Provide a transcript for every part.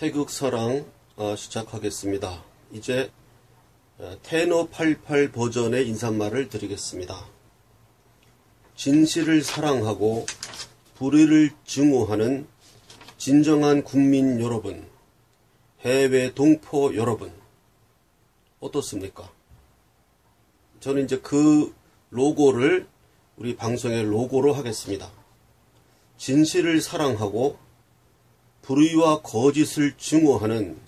태극서랑 시작하겠습니다. 이제 테너 88 버전의 인사말을 드리겠습니다. 진실을 사랑하고 불의를 증오하는 진정한 국민 여러분, 해외 동포 여러분, 어떻습니까? 저는 이제 그 로고를 우리 방송의 로고로 하겠습니다. 진실을 사랑하고 불의와 거짓을 증오하는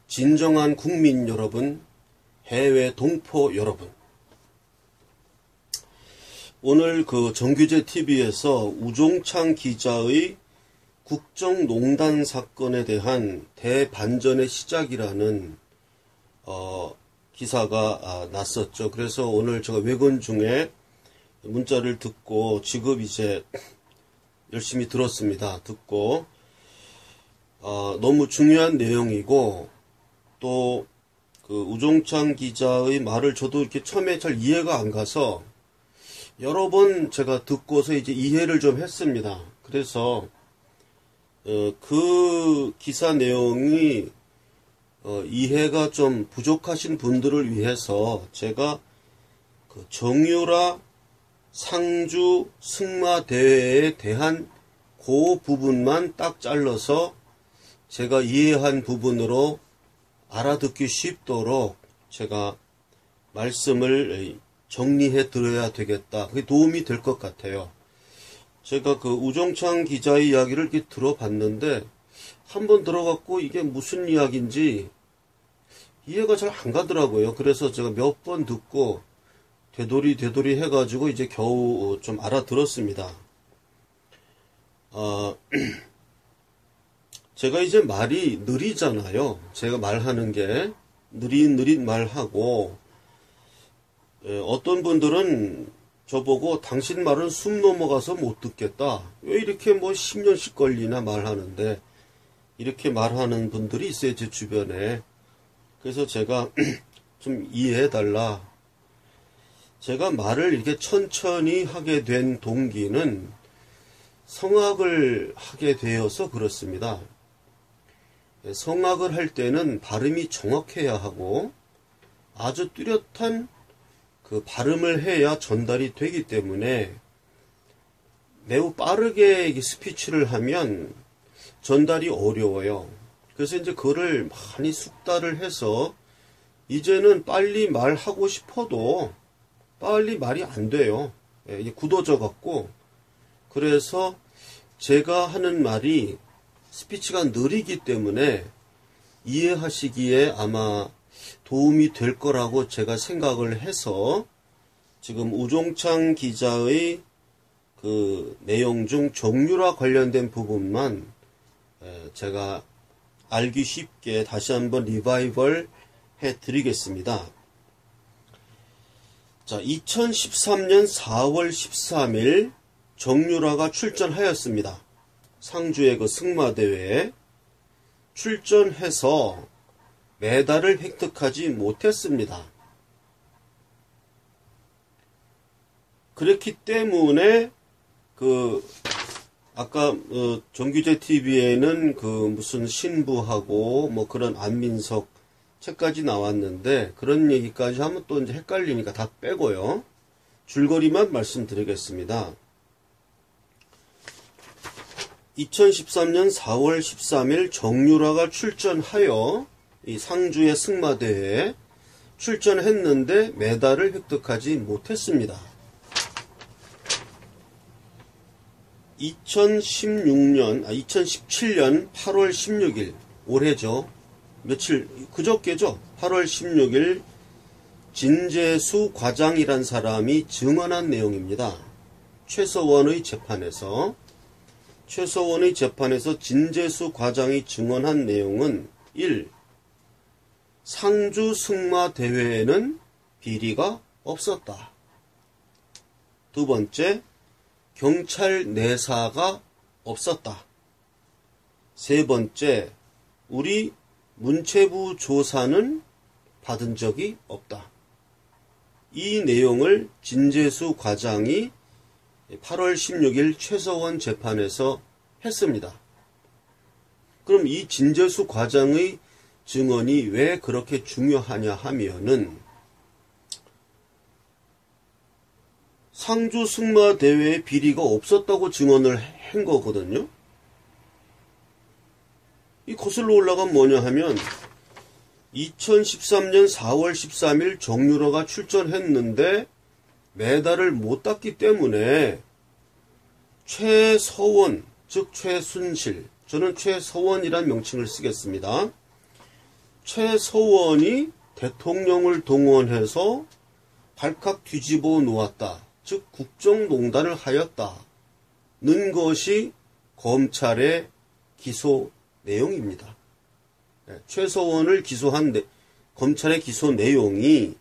진정한 국민 여러분, 해외 동포 여러분. 오늘 그 정규제 TV에서 우종창 기자의 국정농단 사건에 대한 대반전의 시작이라는 기사가 났었죠. 그래서 오늘 제가 외근 중에 문자를 듣고 지금 이제 열심히 들었습니다. 듣고 너무 중요한 내용이고, 또 그 우종창 기자의 말을 저도 이렇게 처음에 잘 이해가 안 가서 여러 번 제가 듣고서 이제 이해를 좀 했습니다. 그래서 그 기사 내용이 이해가 좀 부족하신 분들을 위해서 제가 그 정유라 상주 승마 대회에 대한 그 부분만 딱 잘라서 제가 이해한 부분으로 알아듣기 쉽도록 제가 말씀을 정리해 드려야 되겠다. 그게 도움이 될 것 같아요. 제가 그 우종창 기자의 이야기를 이렇게 들어봤는데 한번 들어갖고 이게 무슨 이야기인지 이해가 잘 안 가더라고요. 그래서 제가 몇 번 듣고 되돌이 해가지고 이제 겨우 좀 알아들었습니다. 제가 이제 말이 느리잖아요. 제가 말하는 게 느릿느릿 말하고, 어떤 분들은 저보고 당신 말은 숨 넘어가서 못 듣겠다. 왜 이렇게 뭐 10년씩 걸리나 말하는데, 이렇게 말하는 분들이 있어요, 제 주변에. 그래서 제가 좀 이해해달라. 제가 말을 이렇게 천천히 하게 된 동기는 성악을 하게 되어서 그렇습니다. 성악을 할 때는 발음이 정확해야 하고 아주 뚜렷한 그 발음을 해야 전달이 되기 때문에 매우 빠르게 스피치를 하면 전달이 어려워요. 그래서 이제 그거를 많이 숙달을 해서 이제는 빨리 말하고 싶어도 빨리 말이 안 돼요. 이게 굳어져 갖고. 그래서 제가 하는 말이 스피치가 느리기 때문에 이해하시기에 아마 도움이 될 거라고 제가 생각을 해서 지금 우종창 기자의 그 내용 중 정유라 관련된 부분만 제가 알기 쉽게 다시 한번 리바이벌 해 드리겠습니다. 자, 2013년 4월 13일 정유라가 출전하였습니다. 상주의 그 승마대회에 출전해서 메달을 획득하지 못했습니다. 그렇기 때문에 아까 정규제 TV에는 그 무슨 신부하고 뭐 그런 안민석 책까지 나왔는데 그런 얘기까지 하면 또 이제 헷갈리니까 다 빼고요. 줄거리만 말씀드리겠습니다. 2013년 4월 13일 정유라가 출전하여 이 상주의 승마대회에 출전했는데 메달을 획득하지 못했습니다. 2017년 8월 16일, 올해죠. 그저께죠. 8월 16일 진재수 과장이란 사람이 증언한 내용입니다. 최서원의 재판에서 진재수 과장이 증언한 내용은 1. 상주 승마 대회에는 비리가 없었다. 두 번째, 경찰 내사가 없었다. 세 번째, 우리 문체부 조사는 받은 적이 없다. 이 내용을 진재수 과장이 8월 16일 최서원 재판에서 했습니다. 그럼 이 진재수 과장의 증언이 왜 그렇게 중요하냐 하면은 상주 승마 대회에 비리가 없었다고 증언을 한 거거든요. 이 거슬러 올라가면 뭐냐 하면 2013년 4월 13일 정유라가 출전했는데 메달을 못 땄기 때문에 최서원, 즉 최순실, 저는 최서원이란 명칭을 쓰겠습니다. 최서원이 대통령을 동원해서 발칵 뒤집어 놓았다. 즉 국정농단을 하였다는 것이 검찰의 기소 내용입니다. 최서원을 기소한 검찰의 기소 내용이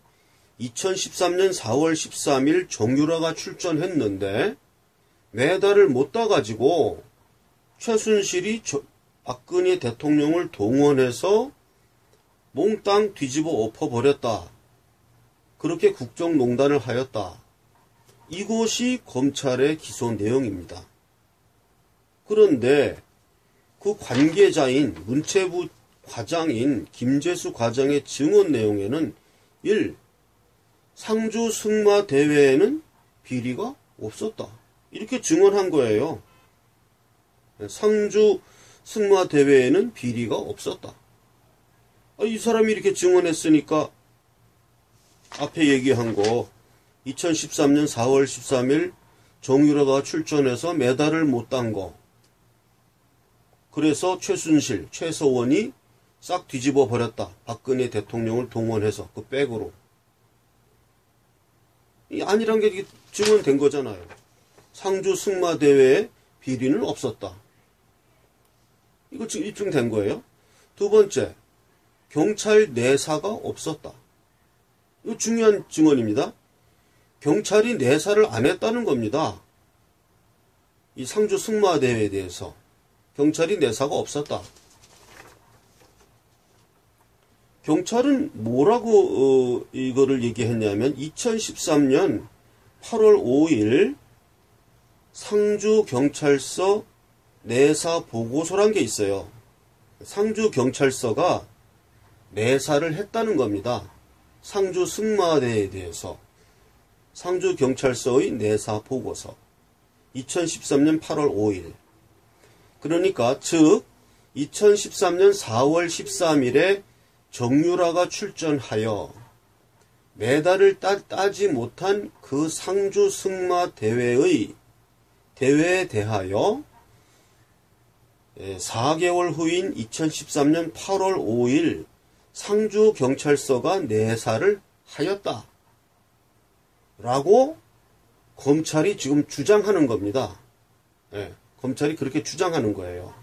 2013년 4월 13일 정유라가 출전했는데 메달을 못 따가지고 최순실이 박근혜 대통령을 동원해서 몽땅 뒤집어 엎어버렸다. 그렇게 국정농단을 하였다. 이것이 검찰의 기소 내용입니다. 그런데 그 관계자인 문체부 과장인 김재수 과장의 증언 내용에는 1. 상주 승마 대회에는 비리가 없었다. 이렇게 증언한 거예요. 상주 승마 대회에는 비리가 없었다. 이 사람이 이렇게 증언했으니까 앞에 얘기한 거 2013년 4월 13일 정유라가 출전해서 메달을 못 딴 거. 그래서 최순실, 최서원이 싹 뒤집어 버렸다. 박근혜 대통령을 동원해서 그 백으로. 아니란 게 증언된 거잖아요. 상주 승마 대회에 비리는 없었다. 이거 지금 입증된 거예요. 두 번째, 경찰 내사가 없었다. 이거 중요한 증언입니다. 경찰이 내사를 안 했다는 겁니다. 이 상주 승마 대회에 대해서 경찰이 내사가 없었다. 경찰은 뭐라고 이거를 얘기했냐면 2013년 8월 5일 상주경찰서 내사 보고서란 게 있어요. 상주경찰서가 내사를 했다는 겁니다. 상주 승마대에 대해서 상주경찰서의 내사 보고서 2013년 8월 5일 그러니까 즉 2013년 4월 13일에 정유라가 출전하여 메달을 따지 못한 그 상주 승마 대회에 대하여 4개월 후인 2013년 8월 5일 상주경찰서가 내사를 하였다. 라고 검찰이 지금 주장하는 겁니다. 검찰이 그렇게 주장하는 거예요.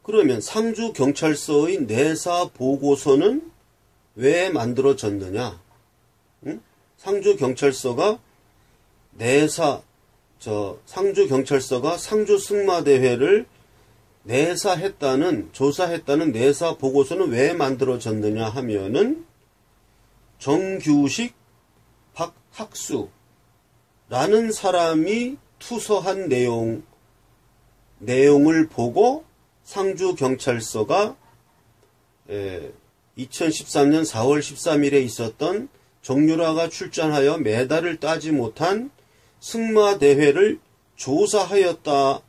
그러면 상주경찰서의 내사 보고서는 왜 만들어졌느냐? 상주경찰서가 상주경찰서가 상주승마대회를 조사했다는 내사 보고서는 왜 만들어졌느냐 하면은 정규식 박학수라는 사람이 투서한 내용을 보고 상주경찰서가 2013년 4월 13일에 있었던 정유라가 출전하여 메달을 따지 못한 승마대회를 조사하였다고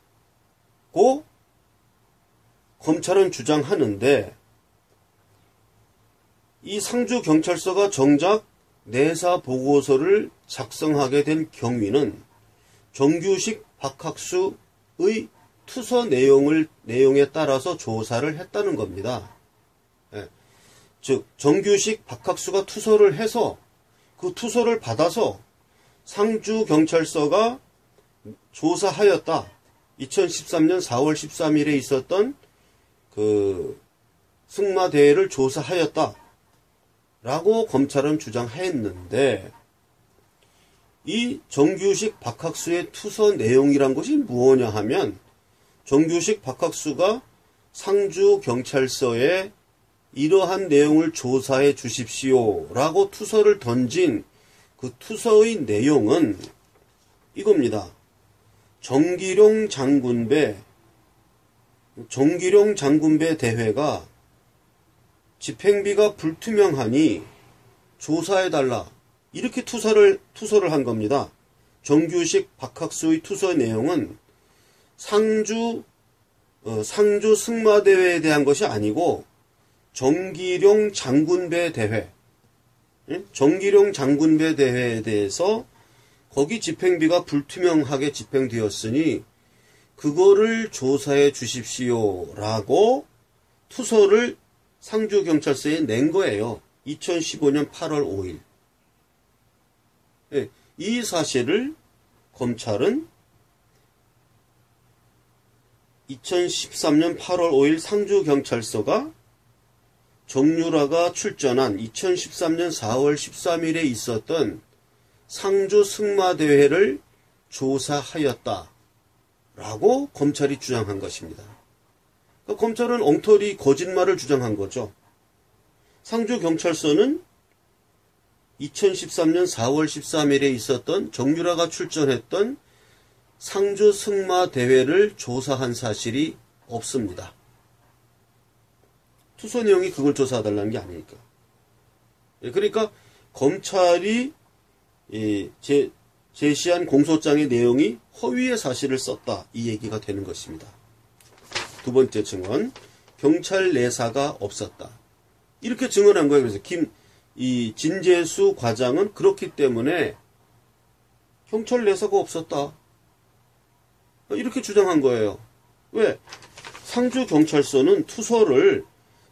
검찰은 주장하는데 이 상주경찰서가 정작 내사 보고서를 작성하게 된 경위는 정규식 박학수의 투서 내용에 따라서 조사를 했다는 겁니다. 즉 정규식 박학수가 투서를 해서 그 투서를 받아서 상주경찰서가 조사하였다. 2013년 4월 13일에 있었던 그 승마대회를 조사하였다. 라고 검찰은 주장했는데 이 정규식 박학수의 투서 내용이란 것이 무엇이냐 하면 정규식 박학수가 상주경찰서에 이러한 내용을 조사해 주십시오 라고 투서를 던진 그 투서의 내용은 이겁니다. 정기룡 장군배 대회가 집행비가 불투명하니 조사해달라. 이렇게 투서를 한 겁니다. 정규식 박학수의 투서 내용은 상주 승마대회에 대한 것이 아니고 정기룡 장군배 대회, 정기룡 장군배 대회에 대해서 거기 집행비가 불투명하게 집행되었으니 그거를 조사해 주십시오라고 투서를 상주경찰서에 낸 거예요. 2015년 8월 5일. 이 사실을 검찰은 2013년 8월 5일 상주경찰서가 정유라가 출전한 2013년 4월 13일에 있었던 상주 승마대회를 조사하였다 라고 검찰이 주장한 것입니다. 그러니까 검찰은 엉터리 거짓말을 주장한 거죠. 상주경찰서는 2013년 4월 13일에 있었던 정유라가 출전했던 상주 승마대회를 조사한 사실이 없습니다. 투서 내용이 그걸 조사해달라는 게 아니니까. 그러니까 검찰이 제시한 공소장의 내용이 허위의 사실을 썼다. 이 얘기가 되는 것입니다. 두 번째 증언, 경찰 내사가 없었다. 이렇게 증언한 거예요. 그래서 진재수 과장은 그렇기 때문에 경찰 내사가 없었다. 이렇게 주장한 거예요. 왜? 상주경찰서는 투서를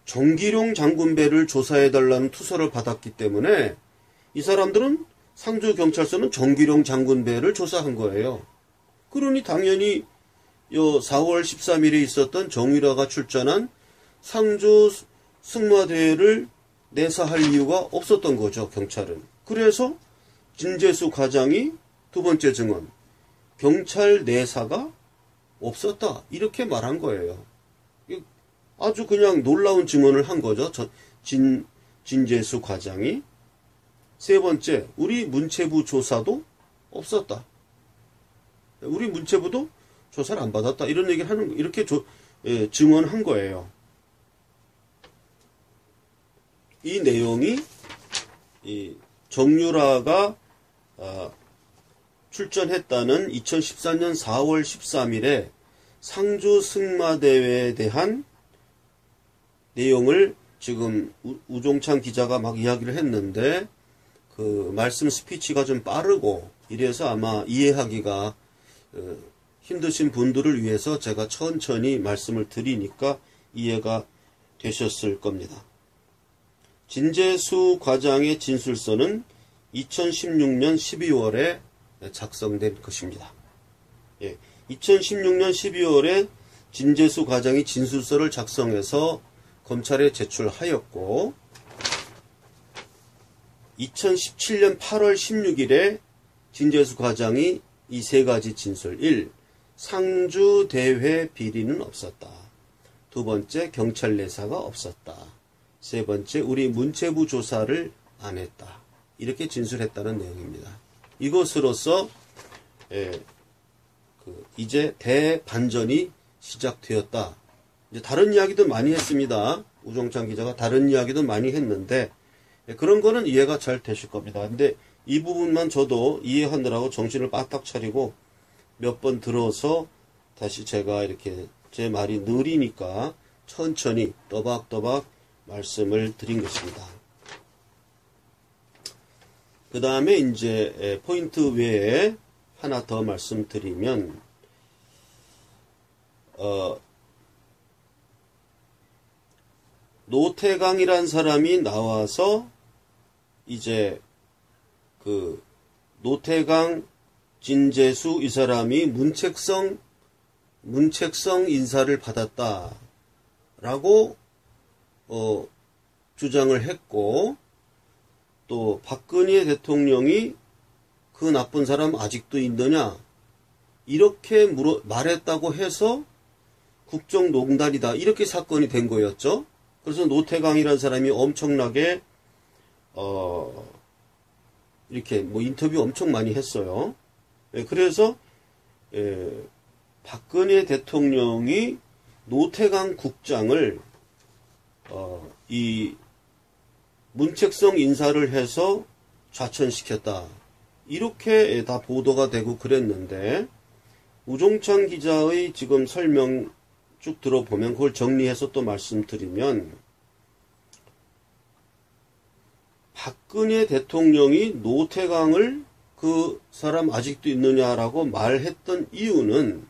정기룡 장군배를 조사해달라는 투서를 받았기 때문에 이 사람들은 상주경찰서는 정기룡 장군배를 조사한 거예요. 그러니 당연히 4월 13일에 있었던 정유라가 출전한 상주 승마대회를 내사할 이유가 없었던 거죠, 경찰은. 그래서 진재수 과장이 두 번째 증언, 경찰 내사가 없었다. 이렇게 말한 거예요. 아주 그냥 놀라운 증언을 한 거죠. 진재수 과장이. 세 번째, 우리 문체부 조사도 없었다. 우리 문체부도 조사를 안 받았다. 이런 얘기를 이렇게 증언한 거예요. 이 내용이 정유라가 출전했다는 2014년 4월 13일에 상주 승마대회에 대한 내용을 지금 우종찬 기자가 막 이야기를 했는데 그 말씀 스피치가 좀 빠르고 이래서 아마 이해하기가 힘드신 분들을 위해서 제가 천천히 말씀을 드리니까 이해가 되셨을 겁니다. 진재수 과장의 진술서는 2016년 12월에 작성된 것입니다. 2016년 12월에 진재수 과장이 진술서를 작성해서 검찰에 제출하였고 2017년 8월 16일에 진재수 과장이 이 세 가지 진술 1. 상주대회 비리는 없었다. 두 번째, 경찰 내사가 없었다. 세 번째, 우리 문체부 조사를 안 했다. 이렇게 진술했다는 내용입니다. 이것으로서 이제 대반전이 시작되었다. 이제 다른 이야기도 많이 했습니다. 우종찬 기자가 다른 이야기도 많이 했는데 그런 거는 이해가 잘 되실 겁니다. 근데 이 부분만 저도 이해하느라고 정신을 바짝 차리고 몇 번 들어서 다시 제가 이렇게 제 말이 느리니까 천천히 또박또박 말씀을 드린 것입니다. 그 다음에 이제 포인트 외에 하나 더 말씀드리면 노태강이란 사람이 나와서 이제 그 노태강, 진재수 이 사람이 문책성 인사를 받았다라고 주장을 했고 또 박근혜 대통령이 그 나쁜 사람 아직도 있느냐 이렇게 말했다고 해서 국정농단이다 이렇게 사건이 된 거였죠. 그래서 노태강이라는 사람이 엄청나게 이렇게 인터뷰 엄청 많이 했어요. 그래서 박근혜 대통령이 노태강 국장을 이 문책성 인사를 해서 좌천시켰다. 이렇게 다 보도가 되고 그랬는데, 우종찬 기자의 지금 설명 쭉 들어보면 그걸 정리해서 또 말씀드리면, 박근혜 대통령이 노태강을 그 사람 아직도 있느냐라고 말했던 이유는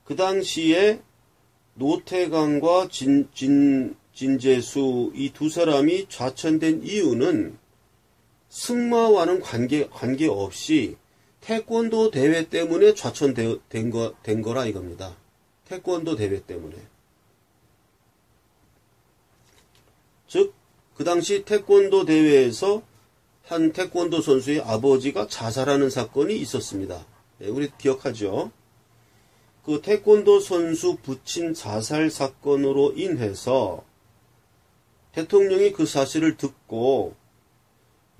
그 당시에 노태강과 진재수 이 두 사람이 좌천된 이유는 승마와는 관계없이 태권도 대회 때문에 좌천된 거라 이겁니다. 태권도 대회 때문에. 즉, 그 당시 태권도 대회에서 한 태권도 선수의 아버지가 자살하는 사건이 있었습니다. 우리 기억하죠? 그 태권도 선수 부친 자살 사건으로 인해서 대통령이 그 사실을 듣고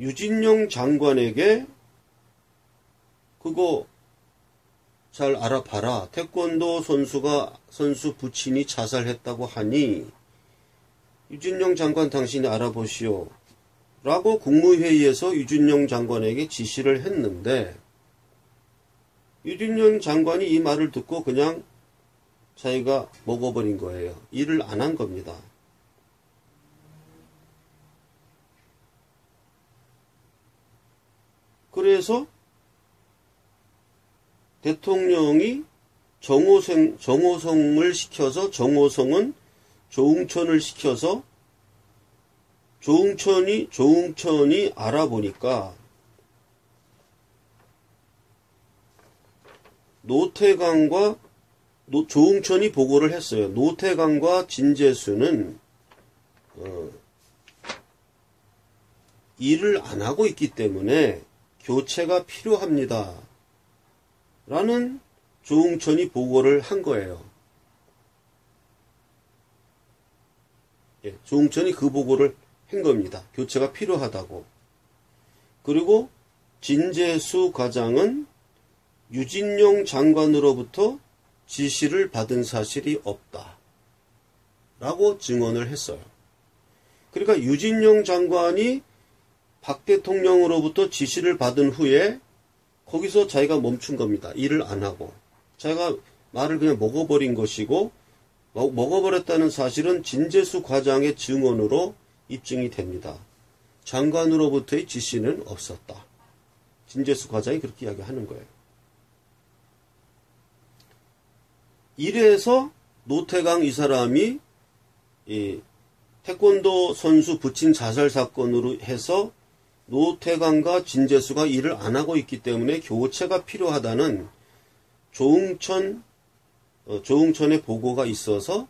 유진룡 장관에게 그거 잘 알아봐라. 태권도 선수 부친이 자살했다고 하니 유진룡 장관 당신이 알아보시오. 라고 국무회의에서 유진룡 장관에게 지시를 했는데, 유진룡 장관이 이 말을 듣고 그냥 자기가 먹어버린 거예요. 일을 안 한 겁니다. 그래서 대통령이 정호성을 시켜서, 정호성은 조응천을 시켜서 조응천이 알아보니까 노태강과 조응천이 보고를 했어요. 노태강과 진재수는 일을 안 하고 있기 때문에 교체가 필요합니다. 라는 조응천이 보고를 한 거예요. 조응천이 그 보고를 한 겁니다. 교체가 필요하다고. 그리고 진재수 과장은 유진룡 장관으로부터 지시를 받은 사실이 없다. 라고 증언을 했어요. 그러니까 유진룡 장관이 박 대통령으로부터 지시를 받은 후에 거기서 자기가 멈춘 겁니다. 일을 안 하고. 자기가 말을 그냥 먹어버린 것이고, 먹어버렸다는 사실은 진재수 과장의 증언으로 입증이 됩니다. 장관으로부터의 지시는 없었다. 진재수 과장이 그렇게 이야기하는 거예요. 이래서 노태강 이 사람이 이 태권도 선수 부친 자살 사건으로 해서 노태강과 진재수가 일을 안 하고 있기 때문에 교체가 필요하다는 조응천의 보고가 있어서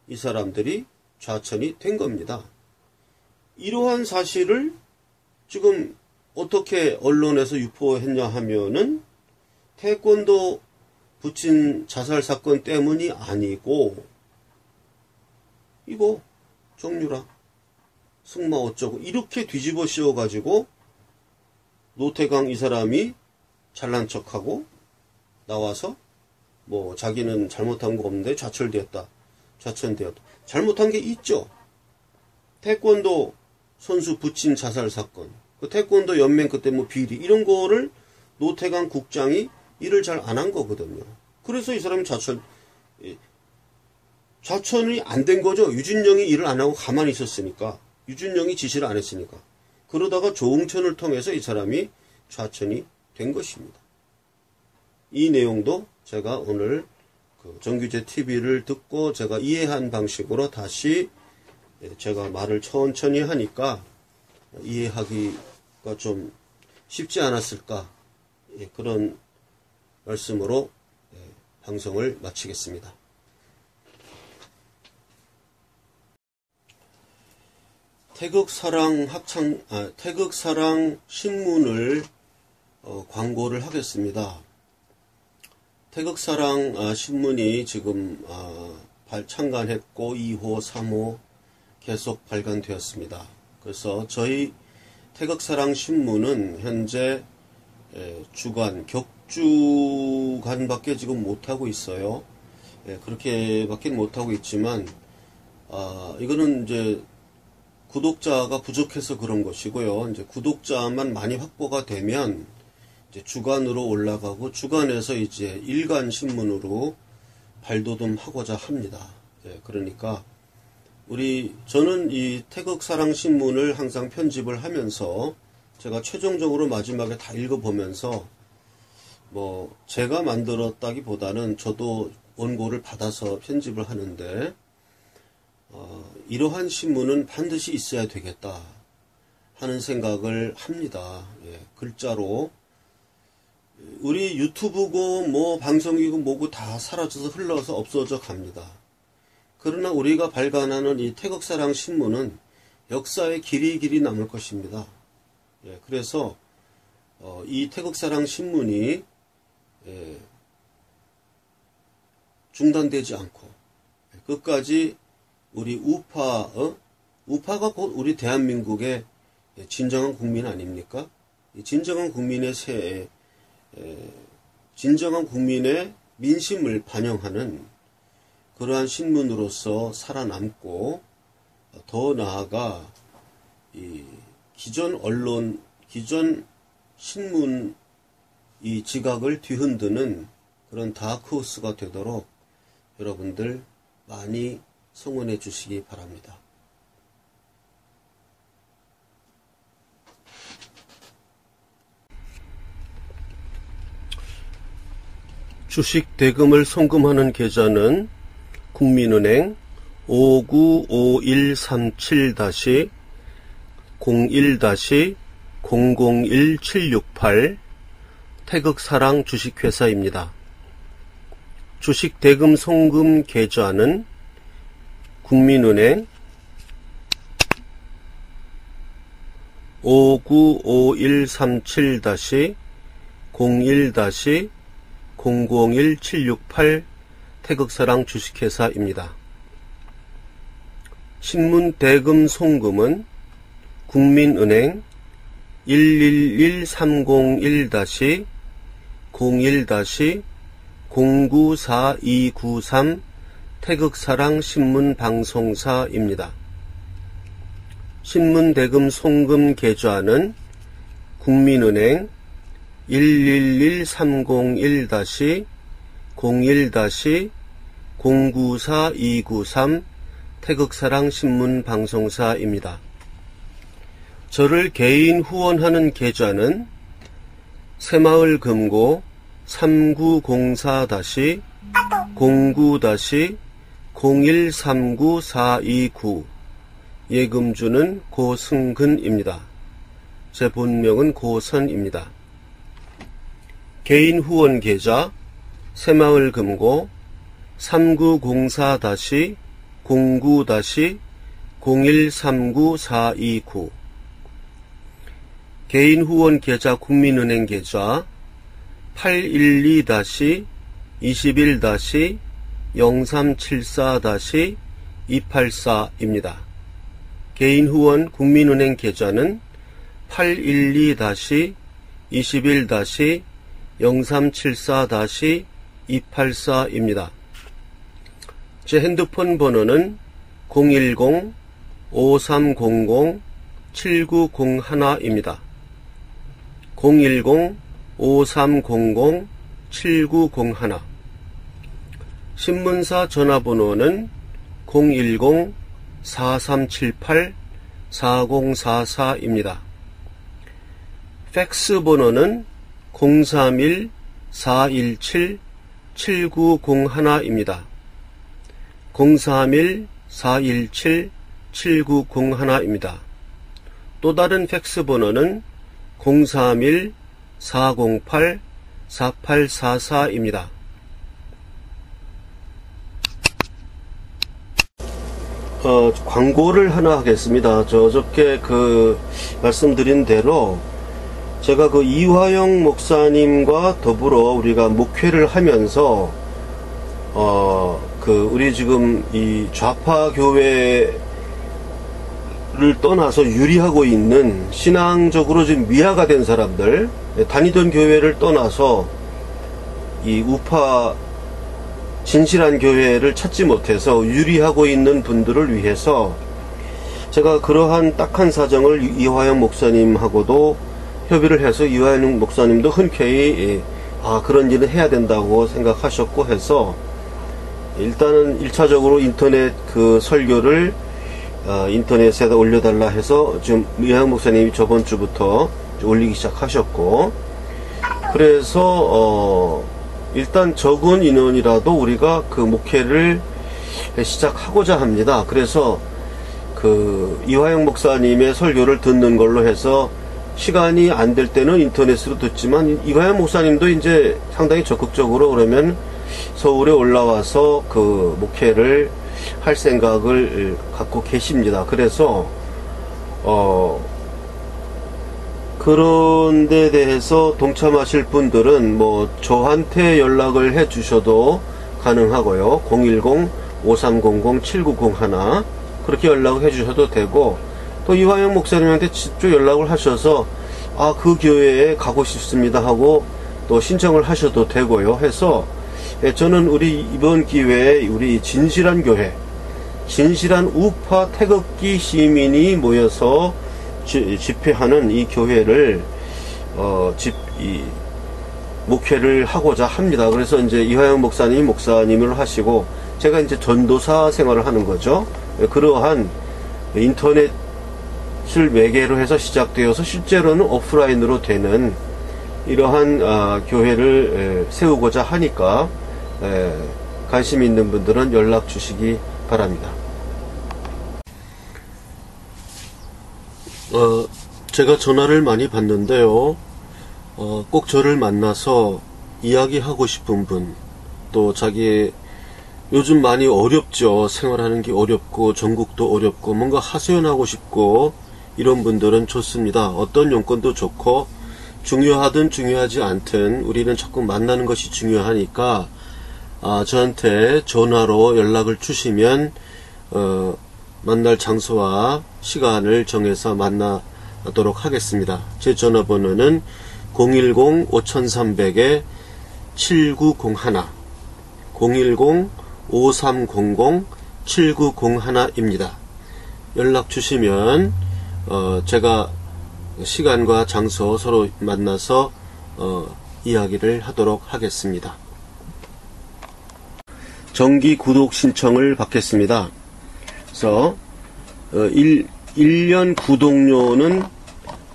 이 사람들이 좌천이 된 겁니다. 이러한 사실을 지금 어떻게 언론에서 유포했냐 하면은 태권도 부친 자살 사건 때문이 아니고 이거 정유라 승마 어쩌고 이렇게 뒤집어 씌워가지고 노태강 이 사람이 잘난 척하고 나와서 뭐 자기는 잘못한 거 없는데 좌천되었다. 잘못한 게 있죠. 태권도 선수 부친 자살 사건, 그 태권도 연맹 그때 뭐 비리 이런 거를 노태강 국장이 일을 잘 안 한 거거든요. 그래서 이 사람이 좌천이 안 된 거죠. 유진룡이 일을 안 하고 가만히 있었으니까. 유진룡이 지시를 안 했으니까. 그러다가 조응천을 통해서 이 사람이 좌천이 된 것입니다. 이 내용도 제가 오늘 그 정규제 TV를 듣고 제가 이해한 방식으로 다시 제가 말을 천천히 하니까 이해하기가 좀 쉽지 않았을까. 그런 말씀으로 방송을 마치겠습니다. 태극사랑 신문을 광고를 하겠습니다. 태극사랑 신문이 지금 창간했고 2호, 3호 계속 발간되었습니다. 그래서 저희 태극사랑신문은 현재 주간, 격주간밖에 지금 못하고 있어요. 그렇게밖에 못하고 있지만, 이거는 이제 구독자가 부족해서 그런 것이고요. 이제 구독자만 많이 확보가 되면 이제 주간으로 올라가고, 주간에서 이제 일간 신문으로 발돋움하고자 합니다. 그러니까 저는 이 태극사랑신문을 항상 편집을 하면서 제가 최종적으로 마지막에 다 읽어보면서 제가 만들었다기보다는 저도 원고를 받아서 편집을 하는데, 이러한 신문은 반드시 있어야 되겠다 하는 생각을 합니다. 글자로. 우리 유튜브고 방송이고 뭐고 다 사라져서 흘러서 없어져 갑니다. 그러나 우리가 발간하는 이 태극사랑 신문은 역사에 길이 남을 것입니다. 그래서 이 태극사랑 신문이 중단되지 않고 끝까지 우리 우파가 곧 우리 대한민국의 진정한 국민 아닙니까? 진정한 국민의 진정한 국민의 민심을 반영하는 그러한 신문으로서 살아남고, 더 나아가 이 기존 언론, 기존 신문 이 지각을 뒤흔드는 그런 다크호스가 되도록 여러분들 많이 성원해 주시기 바랍니다. 주식 대금을 송금하는 계좌는 국민은행 595137-01-001768 태극사랑 주식회사입니다. 주식 대금 송금 계좌는 국민은행 595137-01-001768 태극사랑 주식회사입니다. 신문 대금 송금은 국민은행 111-301-01-094293 태극사랑 신문방송사입니다. 신문 대금 송금 계좌는 국민은행 111-301-01-094293 태극사랑 신문방송사입니다. 저를 개인 후원하는 계좌는 새마을 금고 3904-09-0139-429 예금주는 고승근입니다. 제 본명은 고선입니다. 개인 후원 계좌 새마을 금고 3904-09-0139-429 개인 후원 계좌 국민은행 계좌 812-21-0374-284입니다. 개인 후원 국민은행 계좌는 812-21-0374-284입니다. 제 핸드폰 번호는 010-5300-7901입니다. 010-5300-7901 신문사 전화번호는 010-4378-4044입니다. 팩스 번호는 031-417-7901입니다. 031-417-7901입니다. 또 다른 팩스 번호는 031-408-4844입니다. 광고를 하나 하겠습니다. 어저께 말씀드린 대로 제가 이화영 목사님과 더불어 우리가 목회를 하면서 우리 지금 이 좌파 교회를 떠나서 유리하고 있는, 신앙적으로 지금 미화가 된 사람들, 다니던 교회를 떠나서 이 우파 진실한 교회를 찾지 못해서 유리하고 있는 분들을 위해서 제가 그러한 딱한 사정을 이화영 목사님하고도 협의를 해서, 이화영 목사님도 흔쾌히 그런 일은 해야 된다고 생각하셨고 해서, 일단은 1차적으로 인터넷 그 설교를 인터넷에다 올려달라 해서 지금 이화영 목사님이 저번 주부터 올리기 시작하셨고, 그래서 일단 적은 인원이라도 우리가 그 목회를 시작하고자 합니다. 그래서 그 이화영 목사님의 설교를 듣는 걸로 해서 시간이 안 될 때는 인터넷으로 듣지만, 이화영 목사님도 이제 상당히 적극적으로 그러면 서울에 올라와서 그 목회를 할 생각을 갖고 계십니다. 그래서 그런 데 대해서 동참하실 분들은 뭐 저한테 연락을 해 주셔도 가능하고요. 010-5300-7901 그렇게 연락을 해 주셔도 되고, 또 이화영 목사님한테 직접 연락을 하셔서 그 교회에 가고 싶습니다 하고 또 신청을 하셔도 되고요. 해서 저는 우리 이번 기회에 우리 진실한 교회, 진실한 우파 태극기 시민이 모여서 집회하는 이 교회를 목회를 하고자 합니다. 그래서 이제 이화영 목사님이 목사님을 하시고 제가 이제 전도사 생활을 하는 거죠. 그러한 인터넷을 매개로 해서 시작되어서 실제로는 오프라인으로 되는 이러한 교회를 세우고자 하니까 관심 있는 분들은 연락 주시기 바랍니다. 제가 전화를 많이 받는데요. 꼭 저를 만나서 이야기하고 싶은 분, 또 자기 요즘 많이 어렵죠. 생활하는 게 어렵고 전국도 어렵고 뭔가 하소연하고 싶고 이런 분들은 좋습니다. 어떤 용건도 좋고 중요하든 중요하지 않든 우리는 자꾸 만나는 것이 중요하니까 저한테 전화로 연락을 주시면 만날 장소와 시간을 정해서 만나도록 하겠습니다. 제 전화번호는 010-5300-7901 010-5300-7901입니다. 연락 주시면 제가 시간과 장소 서로 만나서 이야기를 하도록 하겠습니다. 정기 구독 신청을 받겠습니다. 그래서 1년 구독료는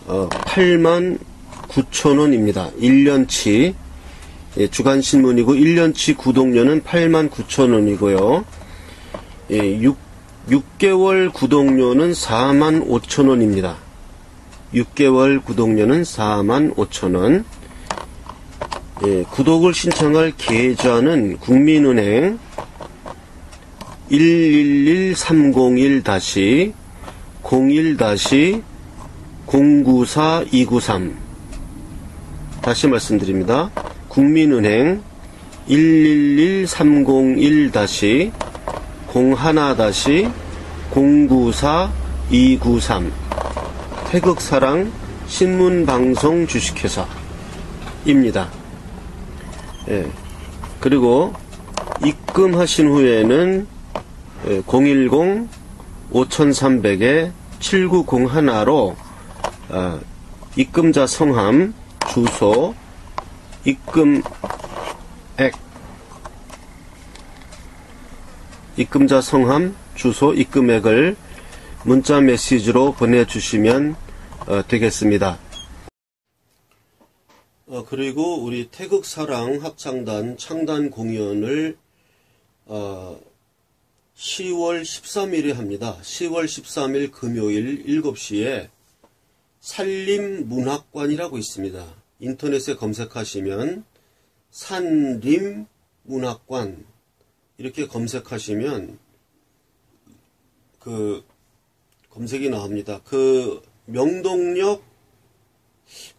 89,000원입니다. 1년치 주간신문이고 1년치 구독료는 89,000원이고요. 6개월 구독료는 45,000원입니다. 6개월 구독료는 45,000원. 구독을 신청할 계좌는 국민은행 111-301-01-094293 다시 말씀드립니다. 국민은행 111-301-01-094293 태극사랑 신문방송 주식회사입니다. 그리고 입금하신 후에는 010-5300-7901로 입금자 성함, 주소, 입금자 성함, 주소, 입금액을 문자 메시지로 보내주시면 되겠습니다. 그리고 우리 태극사랑 합창단 창단 공연을 10월 13일에 합니다. 10월 13일 금요일 7시에 산림문학관이라고 있습니다. 인터넷에 검색하시면 산림문학관 이렇게 검색하시면 그 검색이 나옵니다. 그 명동역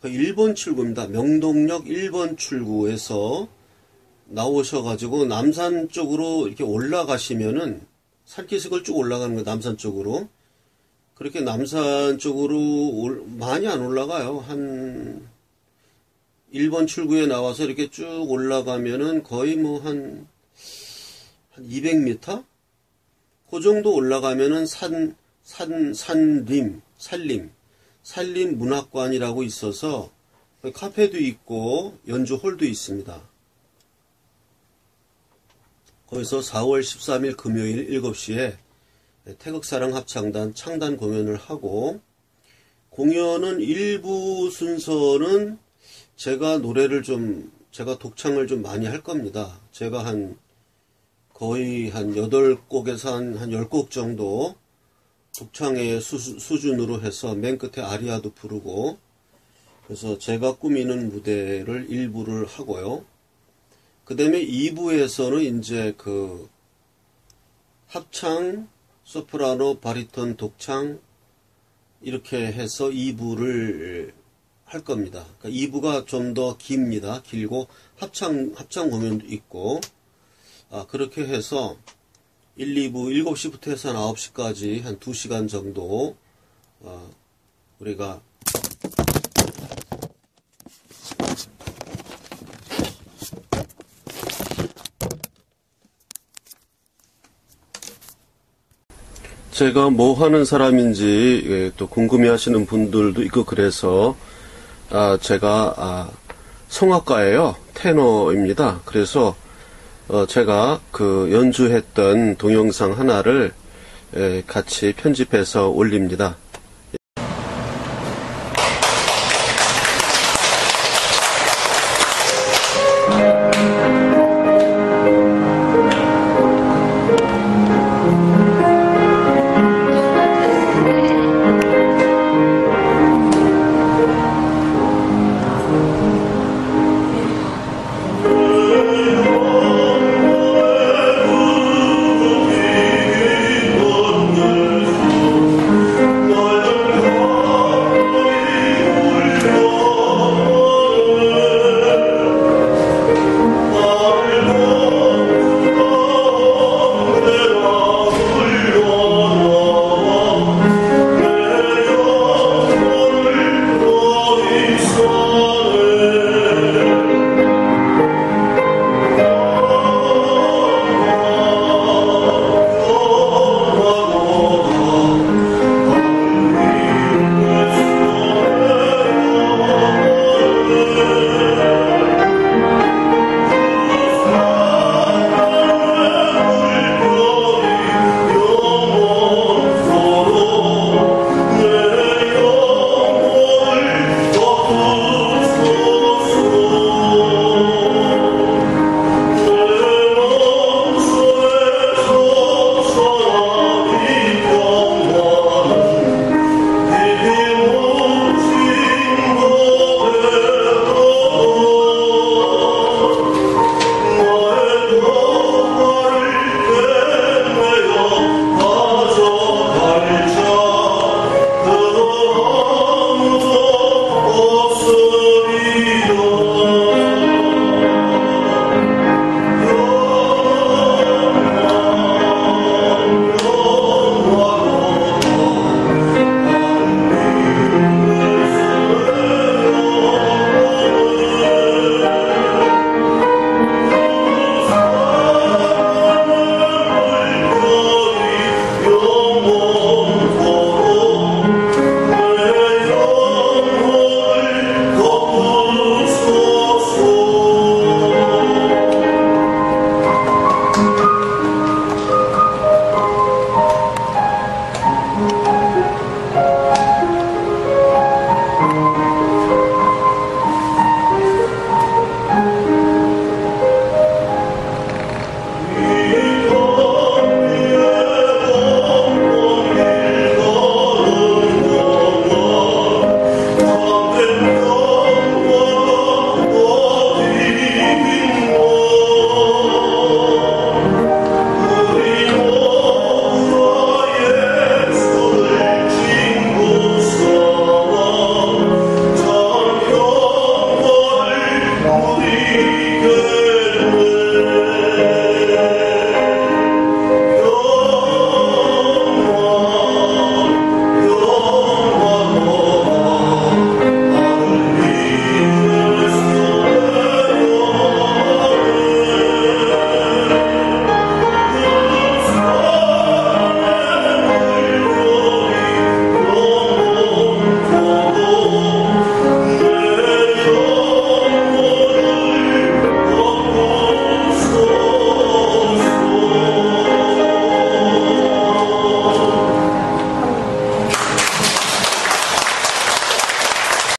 1번 출구입니다. 명동역 1번 출구에서 나오셔가지고 남산 쪽으로 이렇게 올라가시면은 산기슭을 쭉 올라가는 거 남산 쪽으로 그렇게 남산 쪽으로 많이 안 올라가요. 한 1번 출구에 나와서 이렇게 쭉 올라가면은 거의 뭐 한 200m? 그 정도 올라가면은 산림 문학관이라고 있어서 카페도 있고 연주홀도 있습니다. 거기서 4월 13일 금요일 7시에 태극사랑 합창단 창단 공연을 하고, 공연은 일부 순서는 제가 독창을 좀 많이 할 겁니다. 제가 거의 한 8곡에서 한 10곡 정도 독창의 수준으로 해서 맨 끝에 아리아도 부르고, 그래서 제가 꾸미는 무대를 일부를 하고요. 그 다음에 2부에서는 이제 합창, 소프라노, 바리톤, 독창, 이렇게 해서 2부를 할 겁니다. 그러니까 2부가 좀 더 깁니다. 길고, 합창 공연도 있고, 그렇게 해서 1, 2부 7시부터 해서 한 9시까지 한 2시간 정도, 우리가 제가 뭐 하는 사람인지 또 궁금해 하시는 분들도 있고, 그래서 제가 성악가예요. 테너입니다. 그래서 제가 연주했던 동영상 하나를 같이 편집해서 올립니다.